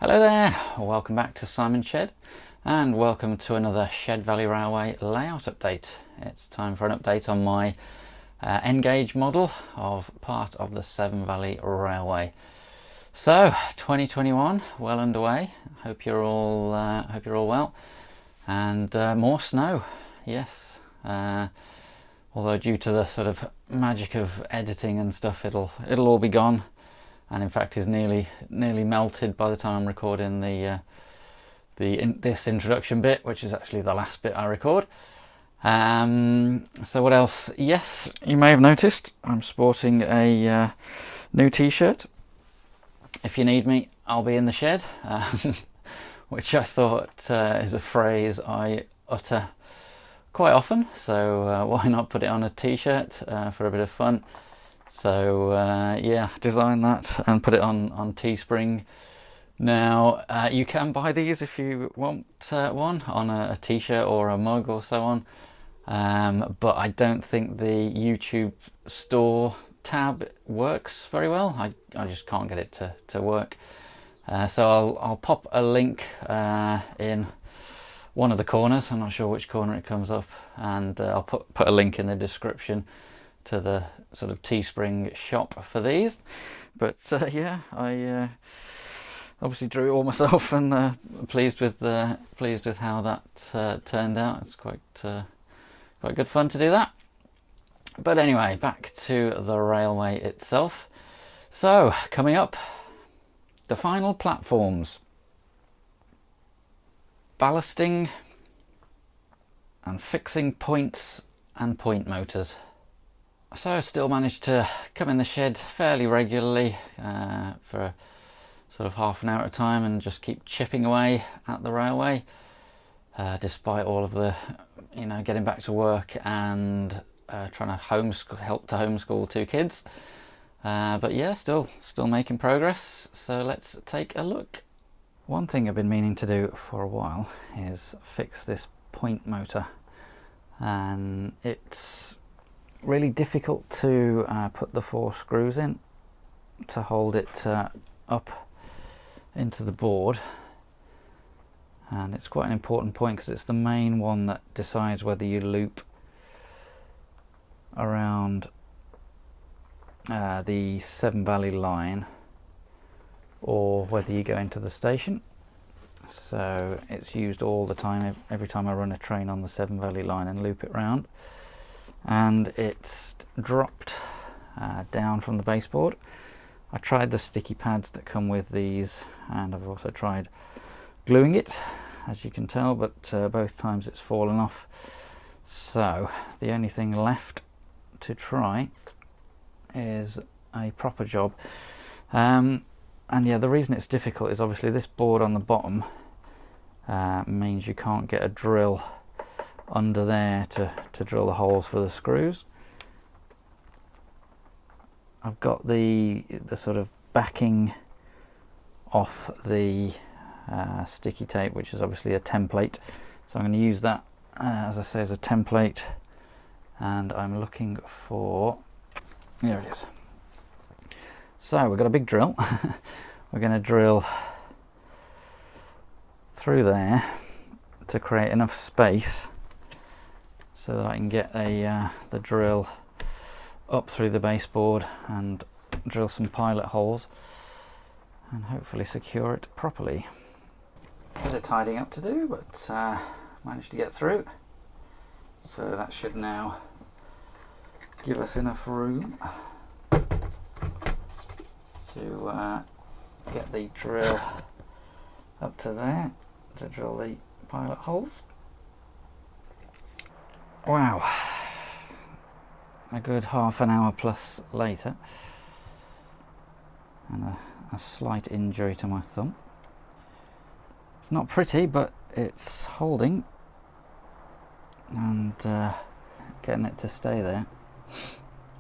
Hello there, welcome back to Simon's Shed and welcome to another Severn Valley Railway layout update. It's time for an update on my N-gauge model of part of the Severn Valley Railway. So 2021 well underway. Hope you're all well, and more snow. Yes, although due to the sort of magic of editing and stuff, it'll all be gone. And in fact is nearly melted by the time I'm recording this introduction bit, which is actually the last bit I record. So what else? Yes, you may have noticed I'm sporting a new t-shirt. If you need me, I'll be in the shed, which I thought is a phrase I utter quite often, so why not put it on a t-shirt for a bit of fun. So yeah, designed that and put it on Teespring. Now you can buy these if you want one on a t-shirt or a mug or so on, but I don't think the YouTube store tab works very well. I just can't get it to work. So I'll pop a link in one of the corners. I'm not sure which corner it comes up, and I'll put a link in the description to the sort of Teespring shop for these. But yeah, I obviously drew it all myself, and pleased with how that turned out. It's quite good fun to do that. But anyway, back to the railway itself. So coming up, the final platforms, ballasting and fixing points and point motors. So I still managed to come in the shed fairly regularly for sort of half an hour at a time and just keep chipping away at the railway, despite all of the, getting back to work and trying to help to homeschool two kids. But yeah, still making progress. So let's take a look. One thing I've been meaning to do for a while is fix this point motor, and it's really difficult to put the 4 screws in to hold it up into the board, and it's quite an important point because it's the main one that decides whether you loop around the Severn Valley line or whether you go into the station. So it's used all the time, every time I run a train on the Severn Valley line and loop it round. And it's dropped down from the baseboard. I tried the sticky pads that come with these, and I've also tried gluing it, as you can tell, but both times it's fallen off. So the only thing left to try is a proper job. And yeah, the reason it's difficult is obviously this board on the bottom means you can't get a drill under there to drill the holes for the screws. I've got the sort of backing off the sticky tape, which is obviously a template, so I'm going to use that as I say as a template, and I'm looking for, there it is. So we've got a big drill. We're going to drill through there to create enough space so that I can get the drill up through the baseboard and drill some pilot holes and hopefully secure it properly. Bit of tidying up to do, but managed to get through. So that should now give us enough room to get the drill up to there to drill the pilot holes. Wow, a good half an hour plus later, and a slight injury to my thumb. It's not pretty, but it's holding and getting it to stay there.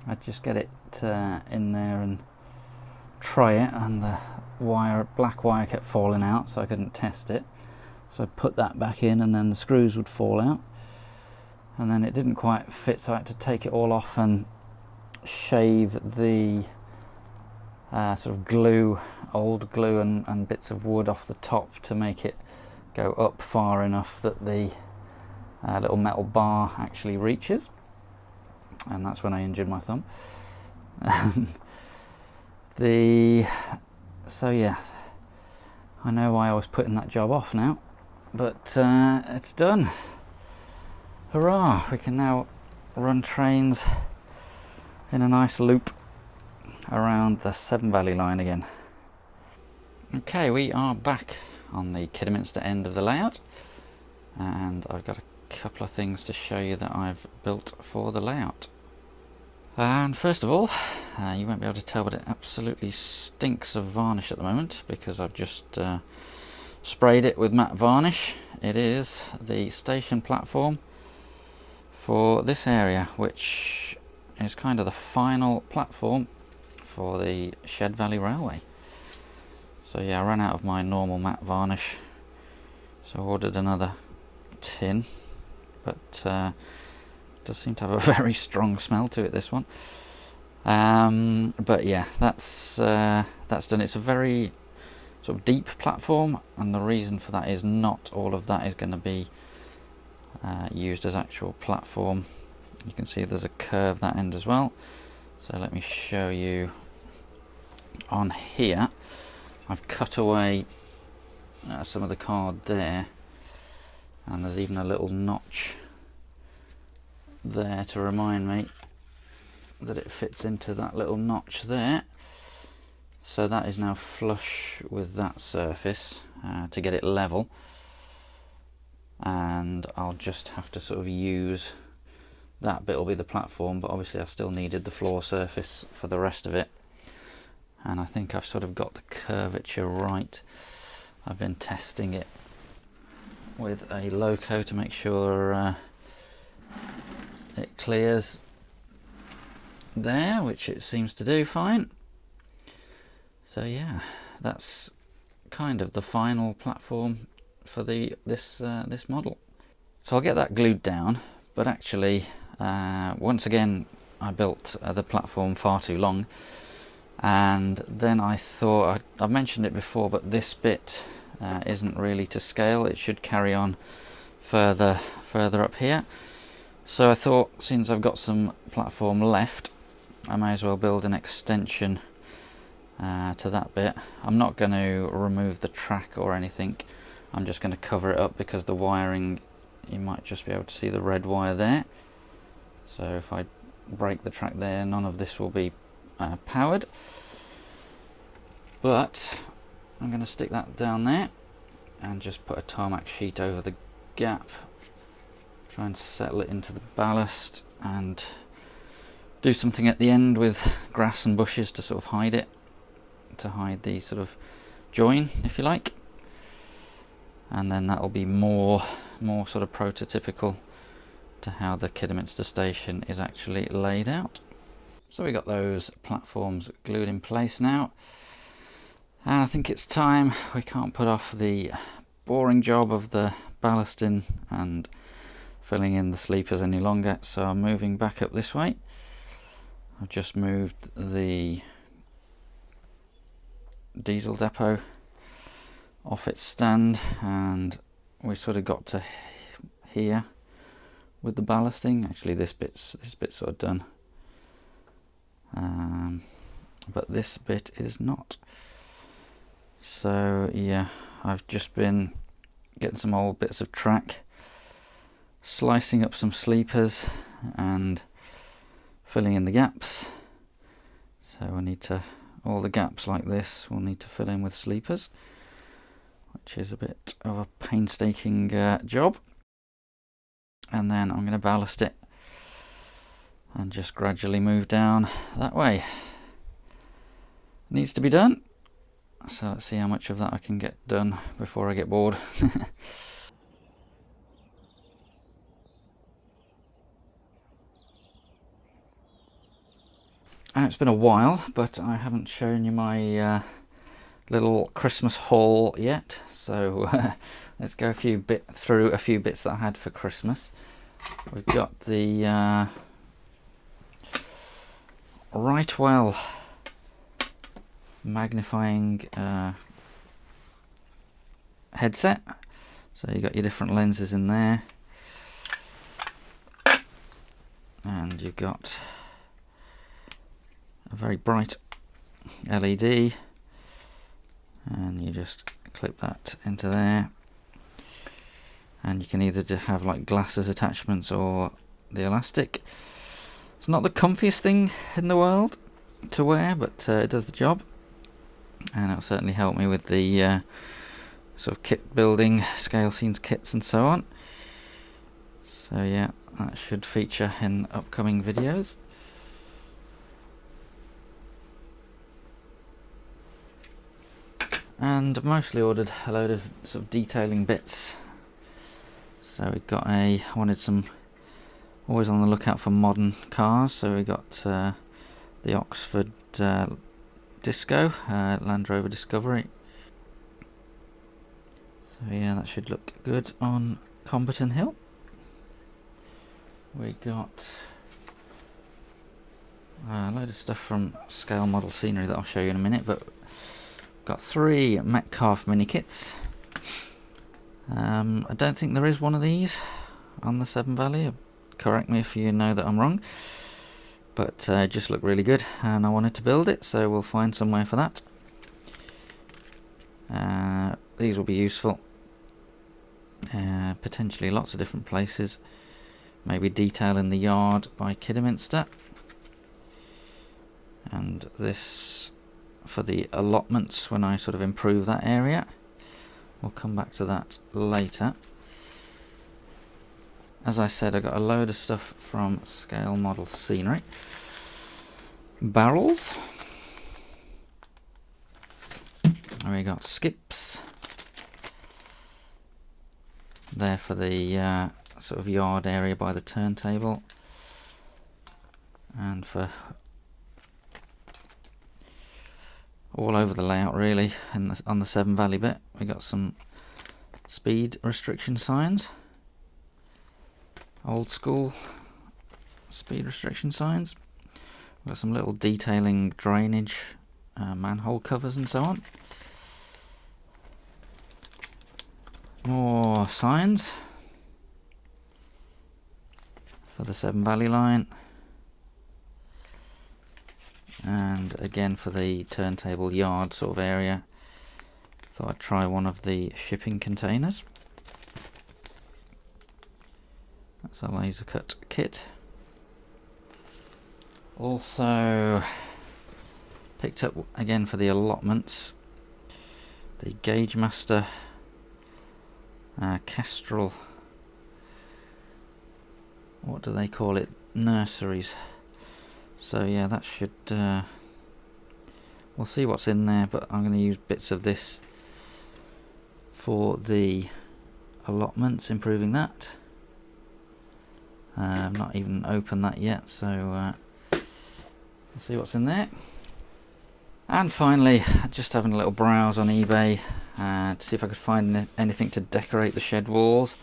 I'd just get it in there and try it, and the black wire kept falling out, so I couldn't test it. So I'd put that back in, and then the screws would fall out. And then it didn't quite fit, so I had to take it all off and shave the sort of glue old glue and bits of wood off the top to make it go up far enough that the little metal bar actually reaches, and that's when I injured my thumb. So yeah, I know why I was putting that job off now, but it's done. Hurrah, we can now run trains in a nice loop around the Severn Valley line again. Okay, we are back on the Kidderminster end of the layout, and I've got a couple of things to show you that I've built for the layout. And first of all, you won't be able to tell, but it absolutely stinks of varnish at the moment because I've just sprayed it with matte varnish. It is the station platform for this area, which is kind of the final platform for the Severn Valley Railway. So yeah, I ran out of my normal matte varnish, so I ordered another tin, but does seem to have a very strong smell to it, this one. But yeah, that's done. It's a very sort of deep platform, and the reason for that is not all of that is going to be used as actual platform. You can see there's a curve that end as well, so let me show you. On here I've cut away some of the card there, and there's even a little notch there to remind me that it fits into that little notch there. So that is now flush with that surface to get it level, and I'll just have to sort of use that bit will be the platform, but obviously I still needed the floor surface for the rest of it. And I think I've sort of got the curvature right. I've been testing it with a loco to make sure it clears there, which it seems to do fine. So yeah, that's kind of the final platform for this model. So I'll get that glued down, but actually once again I built the platform far too long. And then I thought, I've mentioned it before, but this bit isn't really to scale. It should carry on further up here. So I thought, since I've got some platform left, I may as well build an extension to that bit. I'm not going to remove the track or anything. I'm just going to cover it up because the wiring, you might just be able to see the red wire there. So if I break the track there, none of this will be powered, but I'm going to stick that down there and just put a tarmac sheet over the gap, try and settle it into the ballast, and do something at the end with grass and bushes to sort of hide it, to hide the sort of join, if you like, and then that will be more sort of prototypical to how the Kidderminster station is actually laid out. So we got those platforms glued in place now, and I think it's time. We can't put off the boring job of the ballasting and filling in the sleepers any longer, so I'm moving back up this way. I've just moved the diesel depot off its stand, and we sort of got to here with the ballasting. Actually this bit's sort of done. But this bit is not. So yeah, I've just been getting some old bits of track, slicing up some sleepers and filling in the gaps. So we need to, all the gaps like this we'll need to fill in with sleepers, which is a bit of a painstaking job. And then I'm going to ballast it and just gradually move down that way. Needs to be done, so let's see how much of that I can get done before I get bored. And it's been a while, but I haven't shown you my little Christmas haul yet, so let's go through a few bits that I had for Christmas. We've got the magnifying headset. So you got your different lenses in there, and you've got a very bright LED, and you just clip that into there, and you can either have like glasses attachments or the elastic. It's not the comfiest thing in the world to wear, but it does the job, and it'll certainly help me with the sort of kit building, scale scenes kits and so on. So yeah, that should feature in upcoming videos. And mostly ordered a load of sort of detailing bits. So we got wanted some, always on the lookout for modern cars, so we got the Oxford Disco, Land Rover Discovery. So yeah, that should look good on Comberton Hill. We got a load of stuff from Scale Model Scenery that I'll show you in a minute, but got 3 Metcalfe mini kits. I don't think there is one of these on the Severn Valley. Correct me if you know that I'm wrong. But it just looked really good and I wanted to build it, so we'll find somewhere for that. These will be useful. Potentially lots of different places. Maybe detail in the yard by Kidderminster. And this for the allotments when I sort of improve that area. We'll come back to that later. As I said, I got a load of stuff from Scale Model Scenery. Barrels. And we got skips. There for the sort of yard area by the turntable. And for all over the layout really, on the Severn Valley bit. We got some speed restriction signs. Old school speed restriction signs. We've got some little detailing drainage, manhole covers and so on. More signs for the Severn Valley line. And again for the turntable yard sort of area. Thought I'd try one of the shipping containers. That's a laser cut kit. Also picked up again for the allotments the Gauge Master Kestrel, what do they call it, nurseries. So yeah, that should we'll see what's in there, but I'm going to use bits of this for the allotments, improving that. I've not even opened that yet, so we'll see what's in there. And finally, just having a little browse on eBay to see if I could find anything to decorate the shed walls.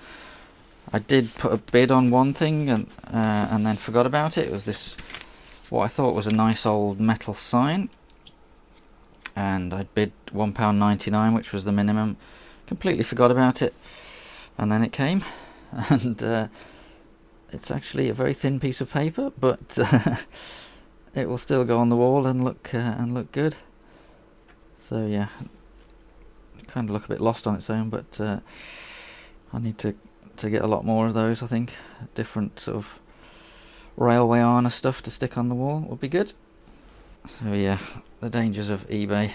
I did put a bid on one thing and then forgot about it. It was this, what I thought was a nice old metal sign, and I bid £1.99, which was the minimum. Completely forgot about it, and then it came, and it's actually a very thin piece of paper, but it will still go on the wall and look good. So yeah, kind of look a bit lost on its own, but I need to get a lot more of those. I think different sort of railway harness stuff to stick on the wall would be good. So yeah, the dangers of eBay.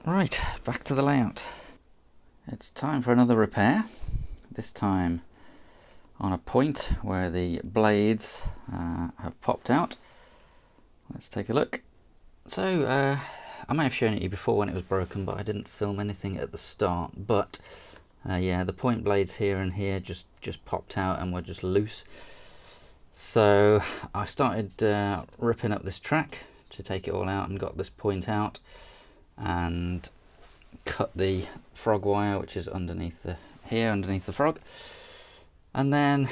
Right, back to the layout. It's time for another repair, this time on a point where the blades have popped out. Let's take a look. So I may have shown it to you before when it was broken, but I didn't film anything at the start. But yeah, the point blades here and here just popped out and were just loose. So I started ripping up this track to take it all out and got this point out and cut the frog wire, which is underneath the frog. And then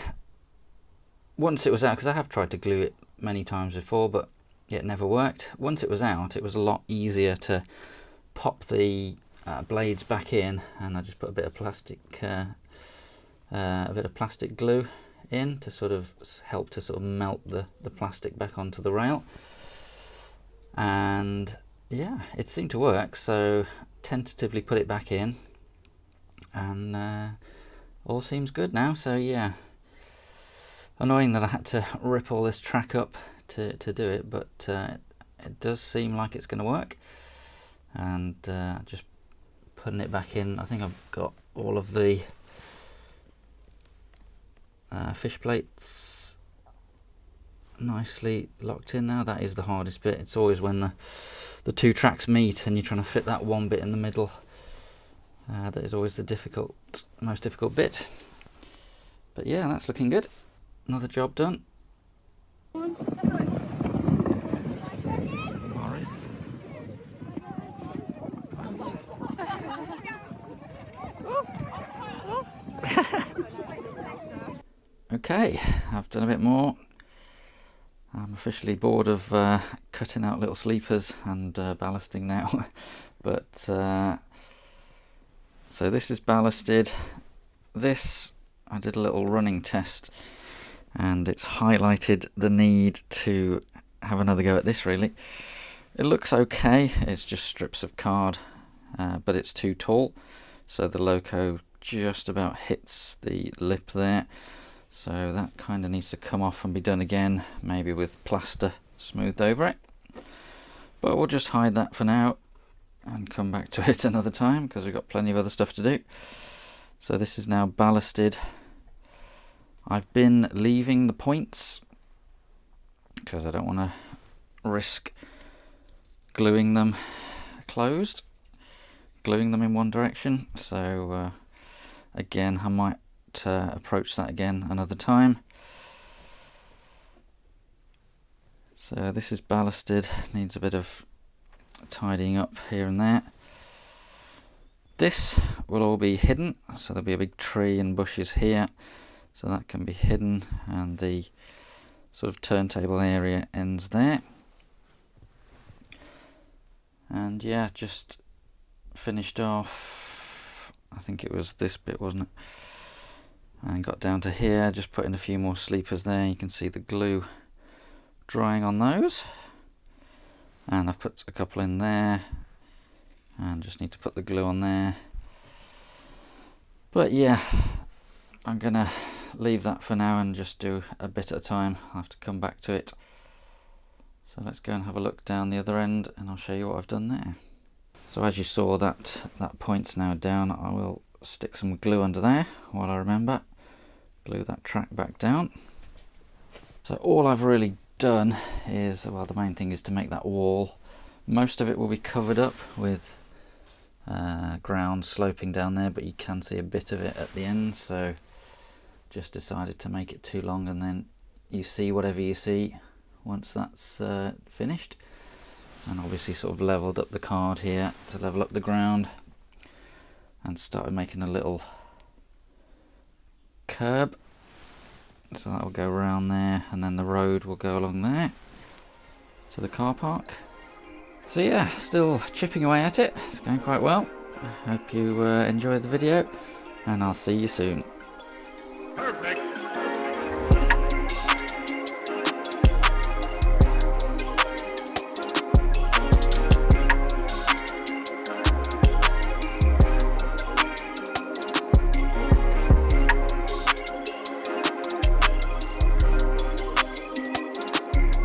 once it was out, because I have tried to glue it many times before, but it never worked. Once it was out, it was a lot easier to pop the blades back in, and I just put a bit of plastic glue in to sort of help to sort of melt the plastic back onto the rail. And yeah, it seemed to work, so tentatively put it back in, and all seems good now. So yeah, annoying that I had to rip all this track up to do it, but it does seem like it's going to work. And just putting it back in, I think I've got all of the fish plates nicely locked in now. That is the hardest bit. It's always when the two tracks meet and you're trying to fit that one bit in the middle. That is always the most difficult bit. But yeah, that's looking good. Another job done. Morris. Okay, I've done a bit more. I'm officially bored of cutting out little sleepers and ballasting now. But so this is ballasted. This, I did a little running test, and it's highlighted the need to have another go at this really. It looks okay, it's just strips of card, but it's too tall, so the loco just about hits the lip there. So that kind of needs to come off and be done again, maybe with plaster smoothed over it. But we'll just hide that for now and come back to it another time, because we've got plenty of other stuff to do. So this is now ballasted. I've been leaving the points because I don't want to risk gluing them closed, gluing them in one direction. So again, I might approach that again another time. So this is ballasted, needs a bit of tidying up here and there. This will all be hidden, so there'll be a big tree and bushes here, so that can be hidden, and the sort of turntable area ends there. And yeah, just finished off, I think it was this bit, wasn't it? And got down to here, just put in a few more sleepers there. You can see the glue drying on those, and I've put a couple in there, and just need to put the glue on there. But yeah, I'm gonna leave that for now and just do a bit at a time. I'll have to come back to it. So let's go and have a look down the other end, and I'll show you what I've done there. So as you saw, that point's now down. I will stick some glue under there while I remember. Glue that track back down. So all I've really done is, well, the main thing is to make that wall. Most of it will be covered up with ground sloping down there, but you can see a bit of it at the end, so just decided to make it too long, and then you see whatever you see once that's finished. And obviously sort of leveled up the card here to level up the ground, and started making a little curb, so that will go around there, and then the road will go along there to the car park. So yeah, still chipping away at it. It's going quite well. I hope you enjoyed the video, and I'll see you soon.